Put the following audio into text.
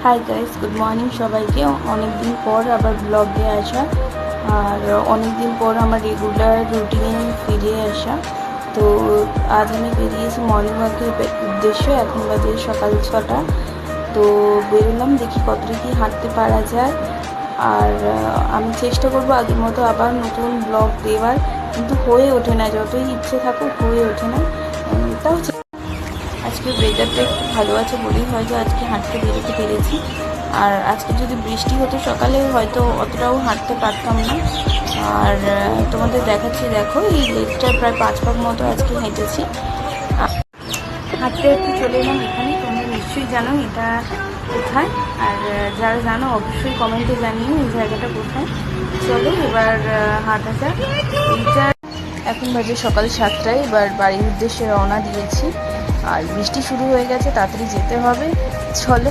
Hi guys, good morning সবাইকে। অনেক দিন পর আবার ব্লগে আসা আর অনেক দিন পর আমার রেগুলার রুটিনে ফিরে আসা। তো আজ আমি বেরিয়েছি মর্নিং ওয়াকের উদ্দেশ্যে। এখন বাজে সকাল 6টা। তো বেরোলাম, দেখি কতটা কি হাঁটতে পারা যায়। আর আমি চেষ্টা করবো আগের মতো আবার নতুন ব্লগ দেওয়ার, কিন্তু হয়ে ওঠে না, যতই ইচ্ছে থাকুক হয়ে ওঠে না। তাও আজকে ওয়েদারটা একটু ভালো আছে বলেই হয়তো আজকে হাঁটতে বেরোতে পেরেছি। আর আজকে যদি বৃষ্টি হতো সকালে হয়তো অতটাও হাঁটতে পারতাম না। আর তোমাদের দেখাচ্ছি, দেখো এই লেকটা প্রায় 5 পাক মতো আজকে হেঁটেছি। হাঁটতে একটু চলে এলাম এখানে। তোমরা নিশ্চয়ই জানো এটা কোথায়, আর যারা জানো অবশ্যই কমেন্টে জানিও এই জায়গাটা কোথায়। চলো এবার হাঁটা যাক। এইটা এখন বাজে সকাল 7টায়। এবার বাড়ির উদ্দেশ্যে রওনা দিয়েছি। আর বৃষ্টি শুরু হয়ে গেছে, তাড়াতাড়ি যেতে হবে। চলো।